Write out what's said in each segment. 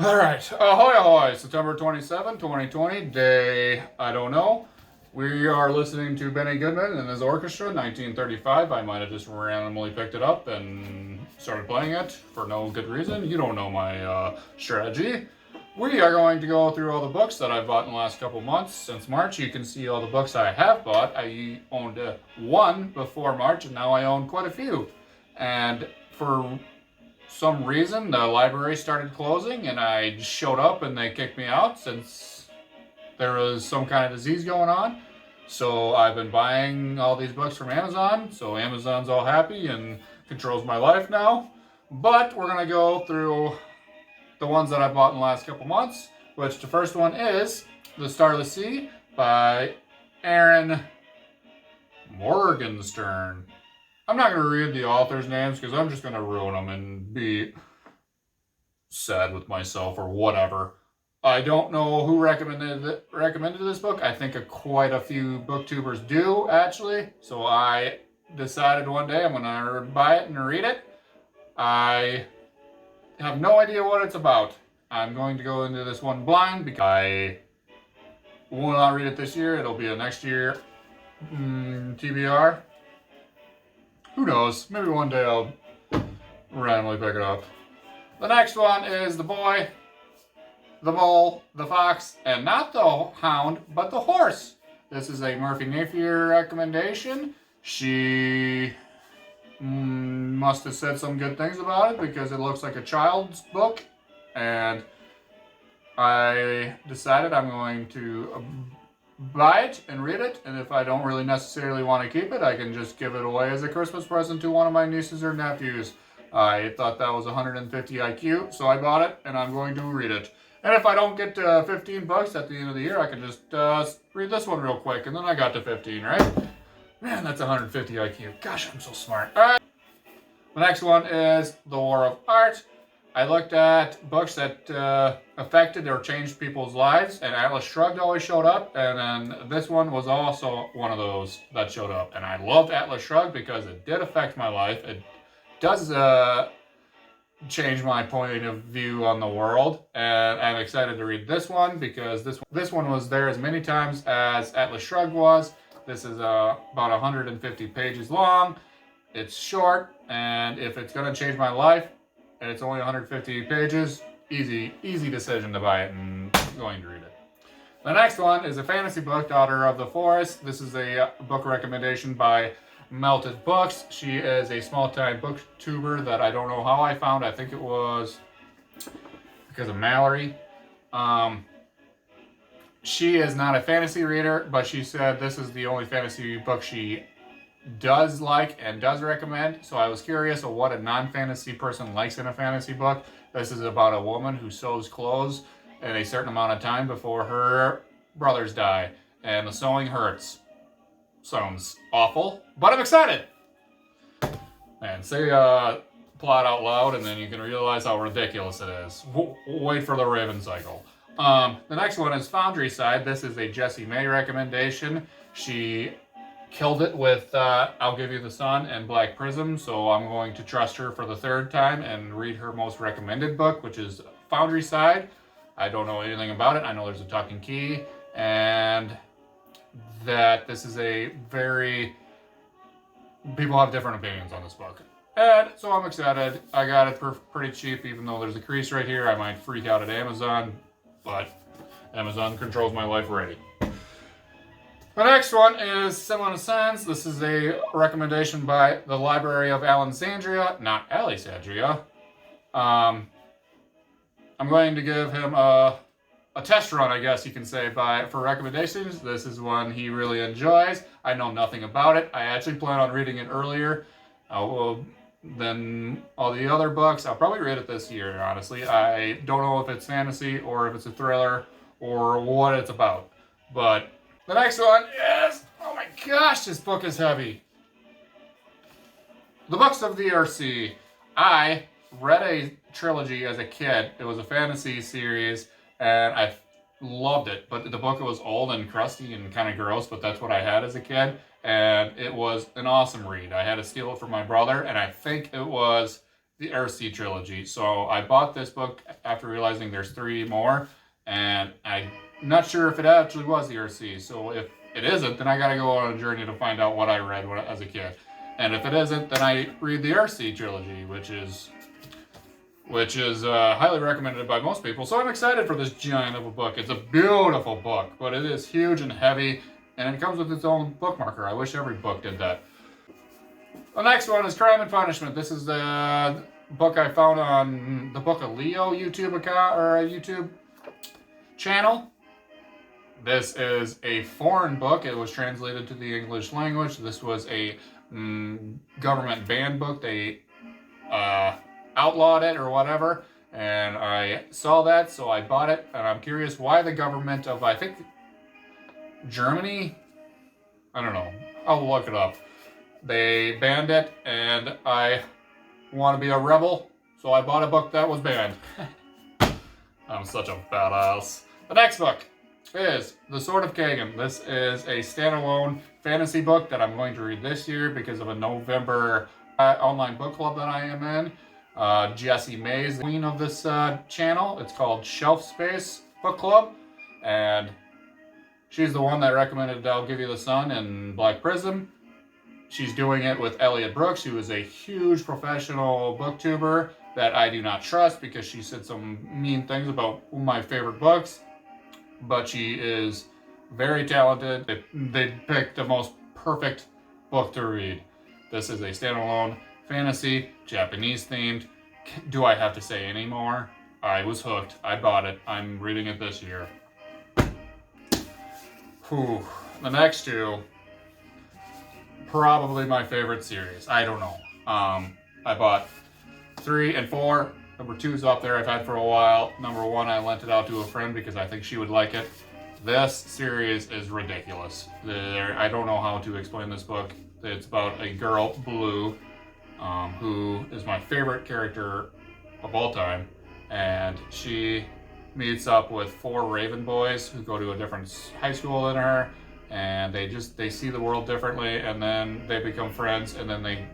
All right. Ahoy, ahoy. September 27, 2020, day, I don't know. We are listening to Benny Goodman and his orchestra, 1935. I might have just randomly picked it up and started playing it for no good reason. You don't know my strategy. We are going to go through all the books that I've bought in the last couple months. Since March, you can see all the books I have bought. I owned one before March, and now I own quite a few. And for some reason, the library started closing, and I showed up and they kicked me out since there was some kind of disease going on. So I've been buying all these books from Amazon, so Amazon's all happy and controls my life now. But we're going to go through the ones that I bought in the last couple months, which the first one is The Starless Sea by Aaron Morgenstern. I'm not going to read the author's names because I'm just going to ruin them and be sad with myself or whatever. I don't know who recommended this book. I think quite a few booktubers do, actually. So I decided one day I'm going to buy it and read it. I have no idea what it's about. I'm going to go into this one blind because I will not read it this year. It'll be a next year TBR. Who knows? Maybe one day I'll randomly pick it up. The next one is The Boy, the Bull, the Fox, and not the Hound, but the Horse. This is a Murphy Napier recommendation. She must have said some good things about it because it looks like a child's book. And I decided I'm going to buy it and read it, and if I don't really necessarily want to keep it, I can just give it away as a Christmas present to one of my nieces or nephews. I thought that was 150 IQ, so I bought it, and I'm going to read it. And if I don't get to 15 bucks at the end of the year, I can just read this one real quick, and then I got to 15, right? Man, that's 150 IQ. Gosh, I'm so smart. All right. The next one is The War of Art. I looked at books that affected or changed people's lives, and Atlas Shrugged always showed up, and then this one was also one of those that showed up. And I loved Atlas Shrugged because it did affect my life. It does change my point of view on the world, and I'm excited to read this one because this one was there as many times as Atlas Shrugged was. This is about 150 pages long. It's short, and if it's going to change my life, and it's only 150 pages, easy decision to buy it and going to read it. The next one is a fantasy book, Daughter of the Forest. This is a book recommendation by Melted Books. She is a small-time booktuber that I don't know how I found. I think it was because of Mallory. She is not a fantasy reader, but she said this is the only fantasy book she does like and does recommend. So I was curious of what a non-fantasy person likes in a fantasy book. This is about a woman who sews clothes in a certain amount of time before her brothers die, and the sewing hurts. Sounds awful, but I'm excited. And say plot out loud, and then you can realize how ridiculous it is. Wait for the Raven cycle. The next one is Foundry Side. This is a Jessie May recommendation. She killed it with I'll Give You the Sun and Black Prism, so I'm going to trust her for the third time and read her most recommended book, which is Foundry Side. I don't know anything about it. I know there's a talking key, and that this is a very... people have different opinions on this book. And so I'm excited. I got it for pretty cheap, even though there's a crease right here. I might freak out at Amazon, but Amazon controls my life already. The next one is Similar Sense. This is a recommendation by the Library of Alexandria, not Alexandria. I'm going to give him a test run, I guess you can say, for recommendations. This is one he really enjoys. I know nothing about it. I actually plan on reading it earlier than all the other books. I'll probably read it this year, honestly. I don't know if it's fantasy or if it's a thriller or what it's about, but the next one is, oh my gosh, this book is heavy. The Books of the Earthsea. I read a trilogy as a kid. It was a fantasy series, and I loved it. But the book was old and crusty and kind of gross, but that's what I had as a kid. And it was an awesome read. I had to steal it from my brother, and I think it was the RC trilogy. So I bought this book after realizing there's 3 more, and I'm not sure if it actually was the RC. So if it isn't, then I gotta go on a journey to find out what I read as a kid. And if it isn't, then I read the RC trilogy, which is highly recommended by most people. So I'm excited for this giant of a book. It's a beautiful book, but it is huge and heavy, and it comes with its own bookmarker. I wish every book did that. The next one is Crime and Punishment. This is the book I found on the Book of Leo YouTube account, or a YouTube channel. This is a foreign book. It was translated to the English language. This was a government banned book. They outlawed it or whatever, and I saw that, so I bought it. And I'm curious why the government of, I think, Germany, I don't know, I'll look it up. They banned it, and I want to be a rebel, so I bought a book that was banned. I'm such a badass. The next book is The Sword of Kangan. This is a standalone fantasy book that I'm going to read this year because of a November online book club that I am in. Jessie May's the queen of this channel. It's called Shelf Space Book Club, and she's the one that recommended I'll Give You the Sun and Black Prism. She's doing it with Elliot Brooks, who is a huge professional booktuber that I do not trust because she said some mean things about my favorite books. But she is very talented. They picked the most perfect book to read. This is a standalone fantasy, Japanese themed. Do I have to say any more? I was hooked. I bought it. I'm reading it this year. Whew. The next 2, probably my favorite series. I don't know. I bought 3 and 4. Number 2 is up there. I've had for a while. Number 1, I lent it out to a friend because I think she would like it. This series is ridiculous. I don't know how to explain this book. It's about a girl, Blue, who is my favorite character of all time, and she meets up with 4 Raven boys who go to a different high school than her, and they see the world differently, and then they become friends, and then they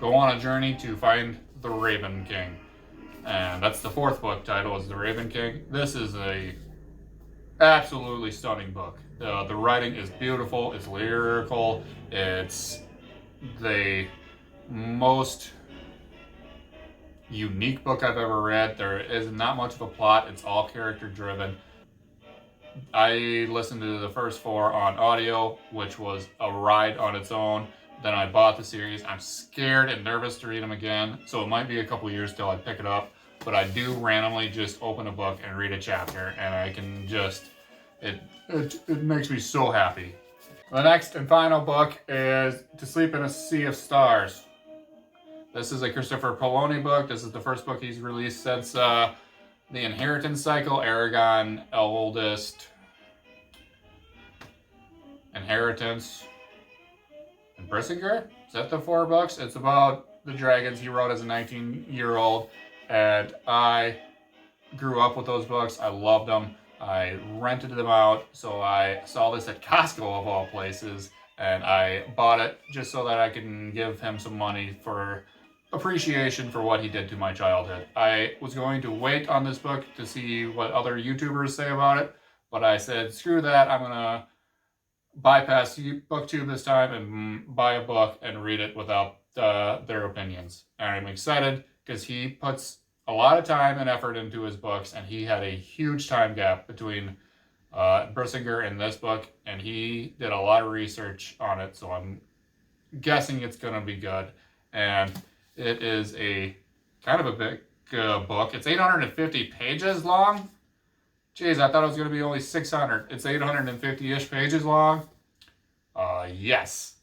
go on a journey to find the Raven King. And that's the 4th book title, is The Raven King. This is a absolutely stunning book. The writing is beautiful, it's lyrical, it's the most unique book I've ever read. There is not much of a plot, it's all character driven. I listened to the first 4 on audio, which was a ride on its own. Then I bought the series. I'm scared and nervous to read them again, so it might be a couple years till I pick it up. But I do randomly just open a book and read a chapter, and I can just, it makes me so happy. The next and final book is To Sleep in a Sea of Stars. This is a Christopher Poloni book. This is the first book he's released since The Inheritance Cycle, Aragon, Eldest, Inheritance, and Brissinger. Is that the 4 books? It's about the dragons he wrote as a 19-year-old, and I grew up with those books. I loved them. I rented them out, so I saw this at Costco of all places, and I bought it just so that I can give him some money for appreciation for what he did to my childhood. I was going to wait on this book to see what other YouTubers say about it, but I said, screw that, I'm gonna bypass BookTube this time and buy a book and read it without their opinions. And I'm excited because he puts a lot of time and effort into his books, and he had a huge time gap between Brissinger and this book, and he did a lot of research on it, so I'm guessing it's going to be good. And it is a kind of a big book. It's 850 pages long. Jeez, I thought it was going to be only 600. It's 850-ish pages long. Yes.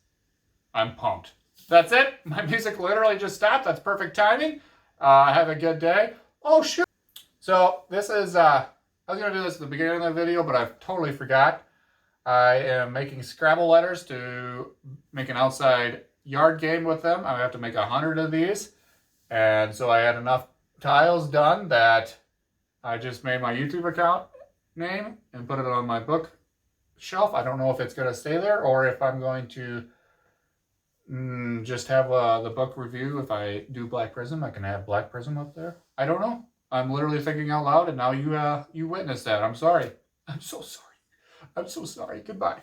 I'm pumped. That's it. My music literally just stopped. That's perfect timing. Have a good day. Oh, shoot. So this is, I was going to do this at the beginning of the video, but I totally forgot. I am making Scrabble letters to make an outside yard game with them. I have to make 100 of these. And so I had enough tiles done that I just made my YouTube account name and put it on my bookshelf. I don't know if it's going to stay there or if I'm going to Just have the book review. If I do Black Prism, I can have Black Prism up there. I don't know. I'm literally thinking out loud, and now you witnessed that. I'm sorry. I'm so sorry. I'm so sorry. Goodbye.